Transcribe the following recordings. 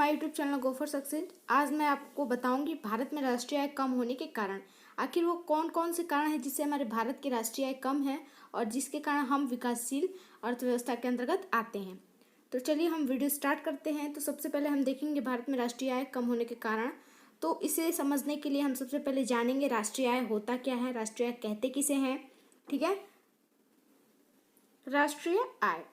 My YouTube channel go for success. आज मैं आपको बताऊंगी भारत में राष्ट्रीय आय कम होने के कारण। आखिर वो कौन कौन से कारण हैं जिससे हमारे भारत की राष्ट्रीय आय कम है और जिसके कारण हम विकासशील अर्थव्यवस्था के अंतर्गत आते हैं। तो चलिए हम वीडियो स्टार्ट करते हैं। तो सबसे पहले हम देखेंगे भारत में राष्ट्रीय आय कम होने के कारण। तो इसे समझने के लिए हम सबसे पहले जानेंगे राष्ट्रीय आय होता क्या है, राष्ट्रीय आय कहते किसे हैं। ठीक है, राष्ट्रीय आय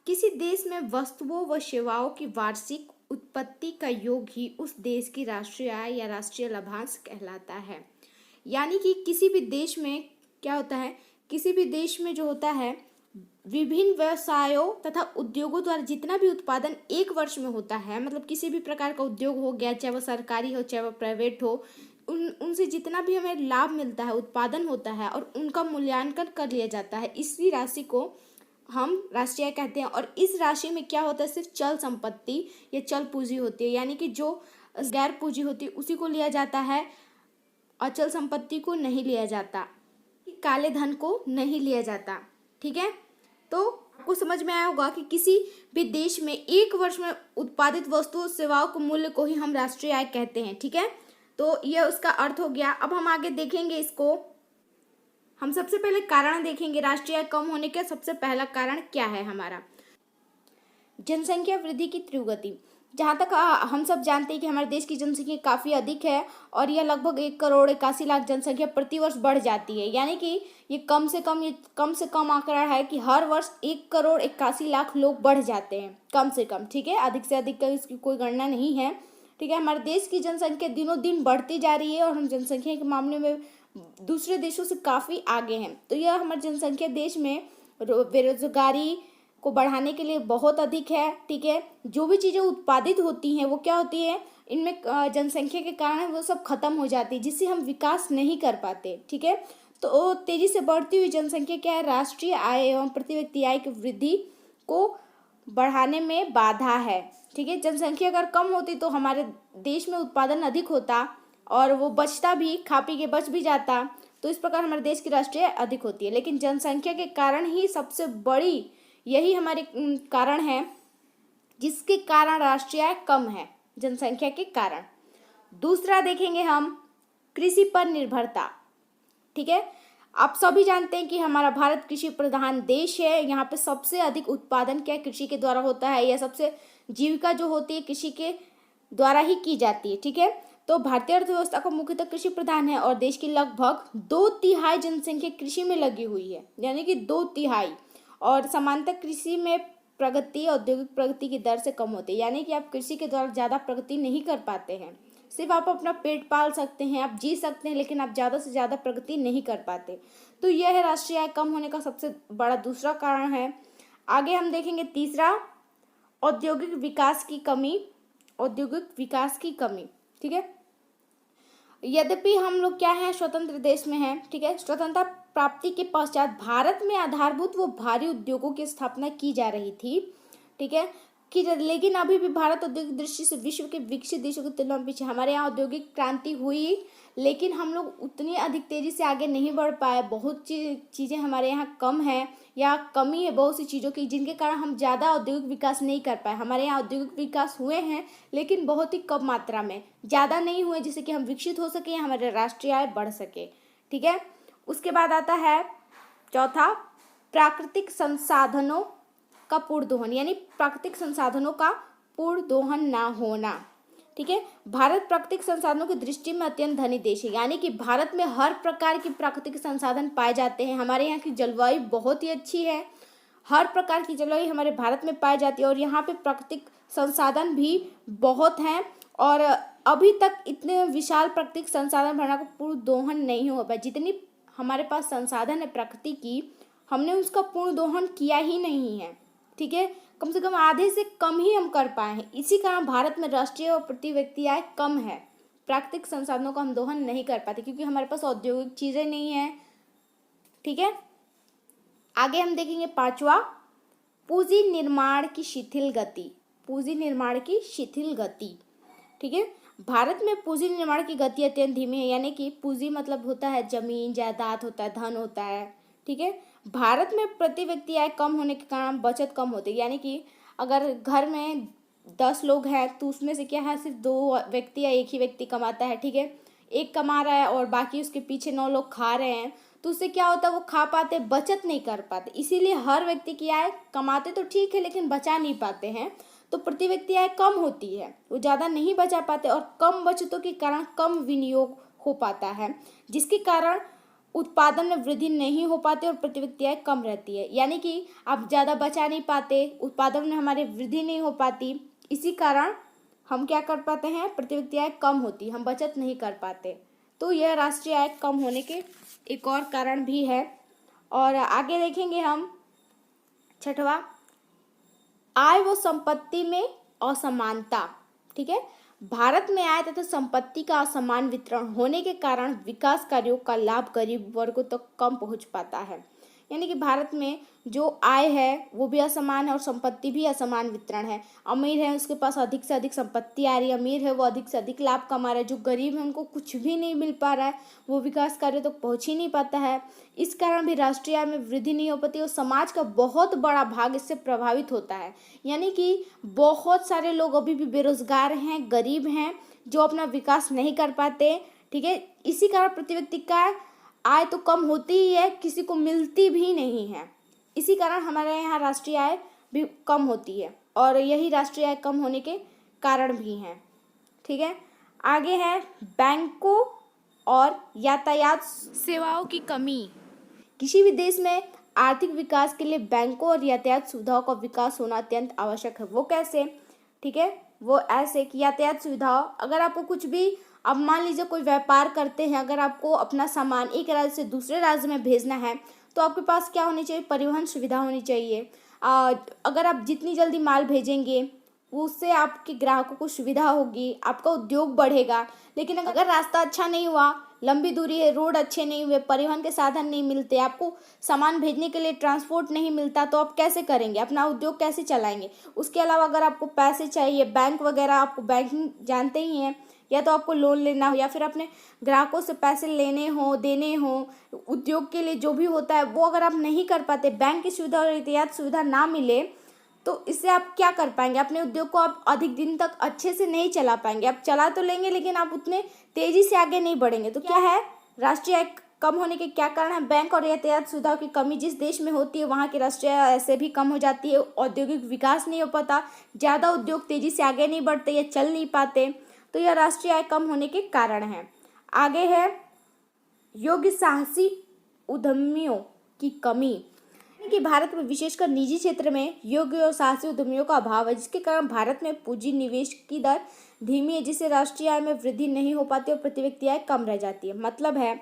किसी देश में वस्तुओं व सेवाओं की वार्षिक उत्पत्ति का योग ही उस देश की राष्ट्रीय आय या राष्ट्रीय लाभांश कहलाता है। यानी कि किसी भी देश में क्या होता है, किसी भी देश में जो होता है विभिन्न व्यवसायों तथा उद्योगों द्वारा जितना भी उत्पादन एक वर्ष में होता है, मतलब किसी भी प्रकार का उद्योग हो गया, चाहे वह सरकारी हो चाहे वह प्राइवेट हो, उनसे जितना भी हमें लाभ मिलता है, उत्पादन होता है और उनका मूल्यांकन कर लिया जाता है, इसी राशि को हम राष्ट्रीय आय कहते हैं। और इस राशि में क्या होता है, सिर्फ चल संपत्ति या चल पूंजी होती है, यानी कि जो गैर पूंजी होती है उसी को लिया जाता है, अचल संपत्ति को नहीं लिया जाता, काले धन को नहीं लिया जाता। ठीक है, तो आपको समझ में आया होगा कि किसी भी देश में एक वर्ष में उत्पादित वस्तुओं सेवाओं के मूल्य को ही हम राष्ट्रीय आय कहते हैं। ठीक है, तो यह उसका अर्थ हो गया। अब हम आगे देखेंगे इसको। हम सबसे पहले कारण देखेंगे राष्ट्रीय आय कम होने का। सबसे पहला कारण क्या है हमारा, जनसंख्या वृद्धि की तीव्र गति। जहाँ तक हम सब जानते हैं कि हमारे देश की जनसंख्या काफ़ी अधिक है और यह लगभग 1,81,00,000 जनसंख्या प्रतिवर्ष बढ़ जाती है। यानी कि ये कम से कम आंकड़ा है कि हर वर्ष 1,81,00,000 लोग बढ़ जाते हैं, कम से कम। ठीक है, अधिक से अधिक का इसकी कोई गणना नहीं है। ठीक है, हमारे देश की जनसंख्या दिनों दिन बढ़ती जा रही है और हम जनसंख्या के मामले में दूसरे देशों से काफ़ी आगे हैं। तो यह हमारी जनसंख्या देश में बेरोजगारी को बढ़ाने के लिए बहुत अधिक है। ठीक है, जो भी चीज़ें उत्पादित होती हैं वो क्या होती है, इनमें जनसंख्या के कारण वो सब खत्म हो जाती है, जिससे हम विकास नहीं कर पाते। ठीक है, तो तेजी से बढ़ती हुई जनसंख्या क्या है, राष्ट्रीय आय एवं प्रति व्यक्ति आय की वृद्धि को बढ़ाने में बाधा है। ठीक है, जनसंख्या अगर कम होती तो हमारे देश में उत्पादन अधिक होता और वो बचता भी, खा पी के बच भी जाता। तो इस प्रकार हमारे देश की राष्ट्रीय आय अधिक होती है। लेकिन जनसंख्या के कारण ही सबसे बड़ी यही हमारे कारण है जिसके कारण राष्ट्रीय आय कम है, जनसंख्या के कारण। दूसरा देखेंगे हम कृषि पर निर्भरता। ठीक है, आप सभी जानते हैं कि हमारा भारत कृषि प्रधान देश है। यहाँ पे सबसे अधिक उत्पादन क्या कृषि के द्वारा होता है, या सबसे जीविका जो होती है कृषि के द्वारा ही की जाती है। ठीक है, तो भारतीय अर्थव्यवस्था का मुख्यतः कृषि प्रधान है और देश की लगभग 2/3 जनसंख्या कृषि में लगी हुई है, यानी कि 2/3। और समानतः कृषि में प्रगति औद्योगिक प्रगति की दर से कम होती है, यानी कि आप कृषि के द्वारा ज़्यादा प्रगति नहीं कर पाते हैं। सिर्फ आप अपना पेट पाल सकते हैं, आप जी सकते हैं, लेकिन आप ज़्यादा से ज़्यादा प्रगति नहीं कर पाते। तो यह है राष्ट्रीय आय कम होने का सबसे बड़ा दूसरा कारण है। आगे हम देखेंगे तीसरा, औद्योगिक विकास की कमी। औद्योगिक विकास की कमी। ठीक है, यद्यपि हम लोग क्या है, स्वतंत्र देश में हैं। ठीक है, स्वतंत्रता प्राप्ति के पश्चात भारत में आधारभूत व भारी उद्योगों की स्थापना की जा रही थी। ठीक है, लेकिन अभी भी भारत औद्योगिक दृष्टि से विश्व के विकसित देशों की तुलना में पीछे। हमारे यहाँ औद्योगिक क्रांति हुई, लेकिन हम लोग उतनी अधिक तेजी से आगे नहीं बढ़ पाए। बहुत चीज़ें हमारे यहाँ कम है या कमी है बहुत सी चीज़ों की, जिनके कारण हम ज़्यादा औद्योगिक विकास नहीं कर पाए। हमारे यहाँ औद्योगिक विकास हुए हैं लेकिन बहुत ही कम मात्रा में, ज़्यादा नहीं हुए जिससे कि हम विकसित हो सके या हमारे राष्ट्रीय आय बढ़ सके। ठीक है, उसके बाद आता है चौथा, प्राकृतिक संसाधनों का पूर्ण दोहन, यानी प्राकृतिक संसाधनों का पूर्ण दोहन ना होना। ठीक है, भारत प्राकृतिक संसाधनों की दृष्टि में अत्यंत धनी देश है, यानी कि भारत में हर प्रकार की प्राकृतिक संसाधन पाए जाते हैं। हमारे यहाँ की जलवायु बहुत ही अच्छी है, हर प्रकार की जलवायु हमारे भारत में पाई जाती है और यहाँ पे प्राकृतिक संसाधन भी बहुत हैं। और अभी तक इतने विशाल प्राकृतिक संसाधन भरना का पूर्ण दोहन नहीं हो पाया। जितनी हमारे पास संसाधन है प्रकृति की, हमने उसका पूर्ण दोहन किया ही नहीं है। ठीक है, कम से कम आधे से कम ही हम कर पाए हैं। इसी कारण भारत में राष्ट्रीय और प्रति व्यक्ति आय कम है। प्राकृतिक संसाधनों का हम दोहन नहीं कर पाते क्योंकि हमारे पास औद्योगिक चीज़ें नहीं है। ठीक है, आगे हम देखेंगे पांचवा, पूंजी निर्माण की शिथिल गति। पूंजी निर्माण की शिथिल गति। ठीक है, भारत में पूंजी निर्माण की गति अत्यंत धीमी है, यानी कि पूंजी मतलब होता है जमीन जायदाद होता है, धन होता है। ठीक है, भारत में प्रति व्यक्ति आय कम होने के कारण बचत कम होती है, यानी कि अगर घर में 10 लोग हैं तो उसमें से क्या है, सिर्फ 2 व्यक्ति या एक ही व्यक्ति कमाता है, ठीक है। एक कमा रहा है और बाकी उसके पीछे 9 लोग खा रहे हैं, तो उससे क्या होता है, वो खा पाते, बचत नहीं कर पाते। इसीलिए हर व्यक्ति की आय कमाते तो ठीक है लेकिन बचा नहीं पाते हैं, तो प्रति व्यक्ति आय कम होती है, वो ज़्यादा नहीं बचा पाते और कम बचतों के कारण कम विनियोग हो पाता है, जिसके कारण उत्पादन में वृद्धि नहीं हो पाती और प्रति व्यक्ति आय कम रहती है। यानी कि आप ज़्यादा बचा नहीं पाते, उत्पादन में हमारे वृद्धि नहीं हो पाती, इसी कारण हम क्या कर पाते हैं, प्रति व्यक्ति आय कम होती, हम बचत नहीं कर पाते। तो यह राष्ट्रीय आय कम होने के एक और कारण भी है। और आगे देखेंगे हम 6वां, आय व संपत्ति में असमानता, ठीक है। भारत में आय तथा संपत्ति का असमान वितरण होने के कारण विकास कार्यों का लाभ गरीब वर्गों तक कम पहुंच पाता है। यानी कि भारत में जो आय है वो भी असमान है और संपत्ति भी असमान वितरण है। अमीर है उसके पास अधिक से अधिक संपत्ति आ रही है, अमीर है वो अधिक से अधिक लाभ कमा रहा है, जो गरीब है उनको कुछ भी नहीं मिल पा रहा है, वो विकास कार्यों तक पहुंच ही नहीं पाता है। इस कारण भी राष्ट्रीय आय में वृद्धि नहीं हो पाती और समाज का बहुत बड़ा भाग इससे प्रभावित होता है। यानी कि बहुत सारे लोग अभी भी बेरोजगार हैं, गरीब हैं, जो अपना विकास नहीं कर पाते, ठीक है। इसी कारण प्रति व्यक्ति का आय तो कम होती ही है, किसी को मिलती भी नहीं है। इसी कारण हमारे यहाँ राष्ट्रीय आय भी कम होती है और यही राष्ट्रीय आय कम होने के कारण भी हैं, ठीक है। आगे है बैंकों और यातायात सेवाओं की कमी। किसी भी देश में आर्थिक विकास के लिए बैंकों और यातायात सुविधाओं का विकास होना अत्यंत आवश्यक है। वो कैसे, ठीक है, वो ऐसे कि यातायात सुविधाओं, अगर आपको कुछ भी, अब मान लीजिए कोई व्यापार करते हैं, अगर आपको अपना सामान एक राज्य से दूसरे राज्य में भेजना है तो आपके पास क्या होनी चाहिए, परिवहन सुविधा होनी चाहिए। अगर आप जितनी जल्दी माल भेजेंगे उससे आपके ग्राहकों को सुविधा होगी, आपका उद्योग बढ़ेगा। लेकिन अगर रास्ता अच्छा नहीं हुआ, लंबी दूरी है, रोड अच्छे नहीं हुए, परिवहन के साधन नहीं मिलते, आपको सामान भेजने के लिए ट्रांसपोर्ट नहीं मिलता, तो आप कैसे करेंगे, अपना उद्योग कैसे चलाएंगे। उसके अलावा अगर आपको पैसे चाहिए, बैंक वगैरह, आपको बैंकिंग जानते ही हैं, या तो आपको लोन लेना हो या फिर अपने ग्राहकों से पैसे लेने हो, देने हो, उद्योग के लिए जो भी होता है वो अगर आप नहीं कर पाते, बैंक की सुविधा और यातायात सुविधा ना मिले, तो इससे आप क्या कर पाएंगे, अपने उद्योग को आप अधिक दिन तक अच्छे से नहीं चला पाएंगे। आप चला तो लेंगे लेकिन आप उतने तेजी से आगे नहीं बढ़ेंगे। तो क्या है, राष्ट्रीय आय कम होने के क्या कारण है, बैंक और यातायात सुविधाओं की कमी जिस देश में होती है वहाँ की राष्ट्रीय आय ऐसे भी कम हो जाती है, औद्योगिक विकास नहीं हो पाता, ज़्यादा उद्योग तेजी से आगे नहीं बढ़ते या चल नहीं पाते, तो यह राष्ट्रीय आय कम होने के कारण है। आगे है योग्य साहसी उद्यमियों की कमी, कि भारत में विशेषकर निजी क्षेत्र में योग्य और साहसी उद्यमियों का अभाव है, जिसके कारण भारत में पूंजी निवेश की दर धीमी है, जिससे राष्ट्रीय आय में वृद्धि नहीं हो पाती और प्रति व्यक्ति आय कम रह जाती है। मतलब है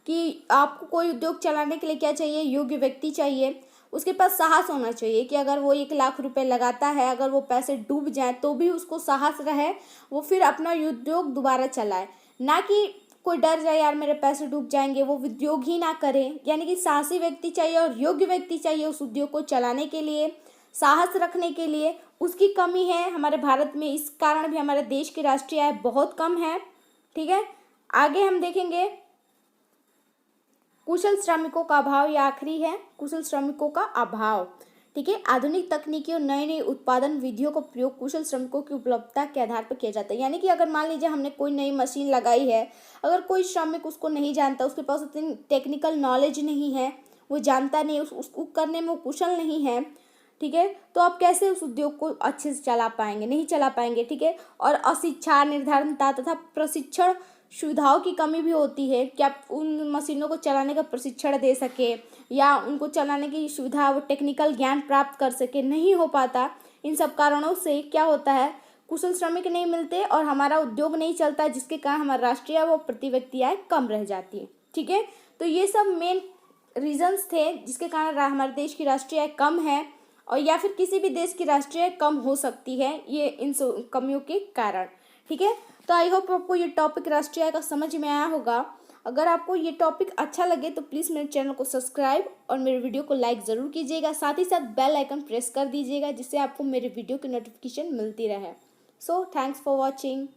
कि आपको कोई उद्योग चलाने के लिए क्या चाहिए, योग्य व्यक्ति चाहिए, उसके पास साहस होना चाहिए कि अगर वो 1 लाख रुपए लगाता है, अगर वो पैसे डूब जाए तो भी उसको साहस रहे, वो फिर अपना उद्योग दोबारा चलाए, ना कि कोई डर जाए यार मेरे पैसे डूब जाएंगे, वो उद्योग ही ना करें। यानी कि साहसी व्यक्ति चाहिए और योग्य व्यक्ति चाहिए उस उद्योग को चलाने के लिए, साहस रखने के लिए, उसकी कमी है हमारे भारत में। इस कारण भी हमारे देश की राष्ट्रीय आय बहुत कम है, ठीक है। आगे हम देखेंगे कुशल श्रमिकों का अभाव, या आखिरी है कुशल श्रमिकों का अभाव, ठीक है। आधुनिक तकनीकी और नई नई उत्पादन विधियों का प्रयोग कुशल श्रमिकों की उपलब्धता के आधार पर किया जाता है। यानी कि अगर मान लीजिए हमने कोई नई मशीन लगाई है, अगर कोई श्रमिक उसको नहीं जानता, उसके पास उतनी टेक्निकल नॉलेज नहीं है, वो जानता नहीं, उसको करने में वो कुशल नहीं है, ठीक है, तो आप कैसे उस उद्योग को अच्छे से चला पाएंगे, नहीं चला पाएंगे, ठीक है। और अशिक्षा, निर्धारणता तथा प्रशिक्षण सुविधाओं की कमी भी होती है कि आप उन मशीनों को चलाने का प्रशिक्षण दे सके या उनको चलाने की सुविधा, वो टेक्निकल ज्ञान प्राप्त कर सके, नहीं हो पाता। इन सब कारणों से क्या होता है, कुशल श्रमिक नहीं मिलते और हमारा उद्योग नहीं चलता, जिसके कारण हमारा राष्ट्रीय आय वो प्रति व्यक्ति आय कम रह जाती है, ठीक है। तो ये सब मेन रीजंस थे जिसके कारण हमारे देश की राष्ट्रीय आय कम है, और या फिर किसी भी देश की राष्ट्रीय आय कम हो सकती है ये इन कमियों के कारण, ठीक है। तो आई होप आपको ये टॉपिक राष्ट्रीय आय का समझ में आया होगा। अगर आपको ये टॉपिक अच्छा लगे तो प्लीज़ मेरे चैनल को सब्सक्राइब और मेरे वीडियो को लाइक ज़रूर कीजिएगा, साथ ही साथ बेल आइकन प्रेस कर दीजिएगा जिससे आपको मेरे वीडियो की नोटिफिकेशन मिलती रहे। So thanks for watching.